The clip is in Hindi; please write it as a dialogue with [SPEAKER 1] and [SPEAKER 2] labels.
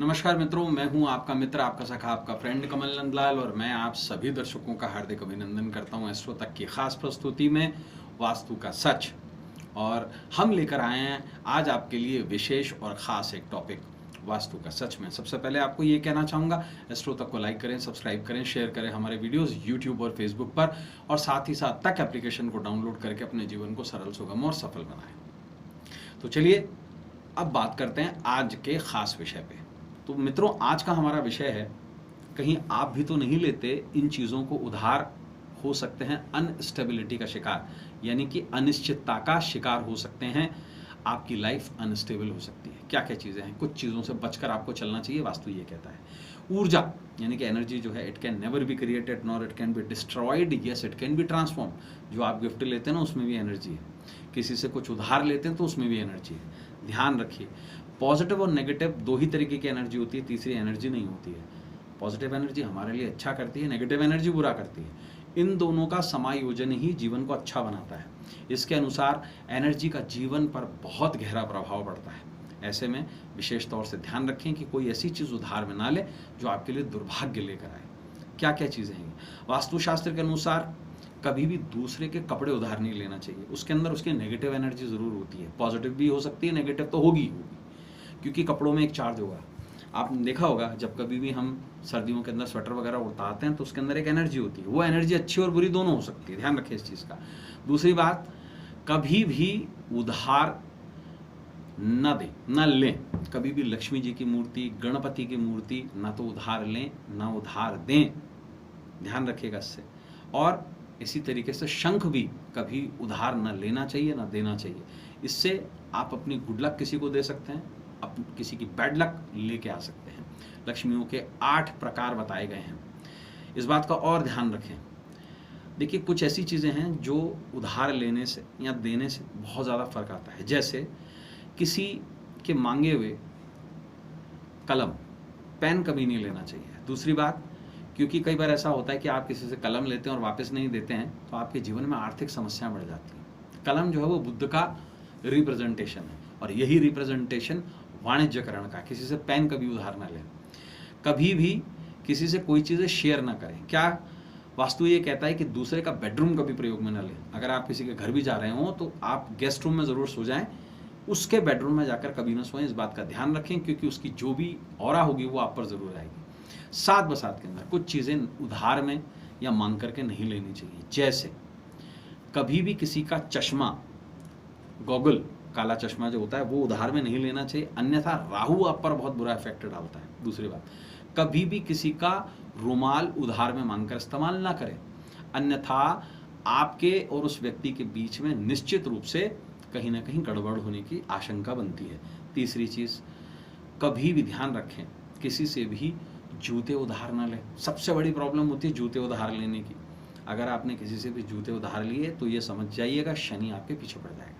[SPEAKER 1] नमस्कार मित्रों, मैं हूं आपका मित्र, आपका सखा, आपका फ्रेंड कमल नंदलाल और मैं आप सभी दर्शकों का हार्दिक अभिनंदन करता हूं एस्ट्रो तक की खास प्रस्तुति में वास्तु का सच। और हम लेकर आए हैं आज आपके लिए विशेष और ख़ास एक टॉपिक वास्तु का सच में। सबसे पहले आपको ये कहना चाहूँगा, एस्ट्रो तक को लाइक करें, सब्सक्राइब करें, शेयर करें हमारे वीडियोस यूट्यूब और फेसबुक पर, और साथ ही साथ तक एप्लीकेशन को डाउनलोड करके अपने जीवन को सरल, सुगम और सफल बनाएं। तो चलिए अब बात करते हैं आज के ख़ास विषय पे। तो मित्रों, आज का हमारा विषय है, कहीं आप भी तो नहीं लेते इन चीज़ों को उधार, हो सकते हैं अनस्टेबिलिटी का शिकार, यानी कि अनिश्चितता का शिकार हो सकते हैं, आपकी लाइफ अनस्टेबल हो सकती है। क्या क्या चीज़ें हैं? कुछ चीज़ों से बचकर आपको चलना चाहिए, वास्तु ये कहता है। ऊर्जा यानी कि एनर्जी जो है, it can never be created nor it can be destroyed, yes it can be transform. जो आप गिफ्ट लेते हैं ना, उसमें भी एनर्जी है। किसी से कुछ उधार लेते हैं तो उसमें भी एनर्जी है। ध्यान रखिए, पॉजिटिव और नेगेटिव दो ही तरीके की एनर्जी होती है, तीसरी एनर्जी नहीं होती है। पॉजिटिव एनर्जी हमारे लिए अच्छा करती है, नेगेटिव एनर्जी बुरा करती है। इन दोनों का समायोजन ही जीवन को अच्छा बनाता है। इसके अनुसार एनर्जी का जीवन पर बहुत गहरा प्रभाव पड़ता है। ऐसे में विशेष तौर से ध्यान रखें कि कोई ऐसी चीज़ उधार में ना ले जो आपके लिए दुर्भाग्य लेकर आए। क्या क्या चीज़ें हैं? वास्तुशास्त्र के अनुसार कभी भी दूसरे के कपड़े उधार नहीं लेना चाहिए। उसके अंदर उसकी नेगेटिव एनर्जी ज़रूर होती है, पॉजिटिव भी हो सकती है, नेगेटिव तो होगी होगी, क्योंकि कपड़ों में एक चार्ज होगा। आपने देखा होगा, जब कभी भी हम सर्दियों के अंदर स्वेटर वगैरह उतारते हैं तो उसके अंदर एक एनर्जी होती है। वो एनर्जी अच्छी और बुरी दोनों हो सकती है, ध्यान रखें इस चीज़ का। दूसरी बात, कभी भी उधार न दें, न लें। कभी भी लक्ष्मी जी की मूर्ति, गणपति की मूर्ति ना तो उधार लें ना उधार दें, ध्यान रखिएगा इससे। और इसी तरीके से शंख भी कभी उधार न लेना चाहिए ना देना चाहिए। इससे आप अपनी गुड लक किसी को दे सकते हैं, किसी की बैड लक लेके आ सकते हैं। लक्ष्मियों के 8 प्रकार बताए गए हैं, इस बात का और ध्यान रखें। देखिए, कुछ ऐसी चीज़ें हैं जो उधार लेने से या देने से बहुत ज़्यादा फर्क आता है। जैसे किसी के मांगे हुए कलम, पेन कभी नहीं लेना चाहिए। दूसरी बात, क्योंकि कई बार ऐसा होता है कि आप किसी से कलम लेते हैं और वापस नहीं देते हैं तो आपके जीवन में आर्थिक समस्याएं बढ़ जाती हैं। कलम जो है वो बुद्ध का रिप्रेजेंटेशन है, और यही रिप्रेजेंटेशन वाणिज्यकरण का। किसी से पेन कभी उधार ना लें। कभी भी किसी से कोई चीज़ें शेयर ना करें। क्या वास्तु ये कहता है कि दूसरे का बेडरूम कभी प्रयोग में ना लें। अगर आप किसी के घर भी जा रहे हो तो आप गेस्ट रूम में ज़रूर सो जाएं, उसके बेडरूम में जाकर कभी ना सोएं। इस बात का ध्यान रखें, क्योंकि उसकी जो भी ऑरा होगी वो आप पर ज़रूर आएगी। साथ बसात के अंदर कुछ चीज़ें उधार में या मांग करके नहीं लेनी चाहिए। जैसे कभी भी किसी का चश्मा, गॉगल, काला चश्मा जो होता है वो उधार में नहीं लेना चाहिए, अन्यथा राहु आप पर बहुत बुरा इफेक्ट डालता है। दूसरी बात, कभी भी किसी का रुमाल उधार में मांगकर इस्तेमाल ना करें, अन्यथा आपके और उस व्यक्ति के बीच में निश्चित रूप से कहीं ना कहीं गड़बड़ होने की आशंका बनती है। तीसरी चीज़, कभी भी ध्यान रखें, किसी से भी जूते उधार ना लें। सबसे बड़ी प्रॉब्लम होती है जूते उधार लेने की। अगर आपने किसी से भी जूते उधार लिए तो ये समझ जाइएगा शनि आपके पीछे पड़ जाएगा।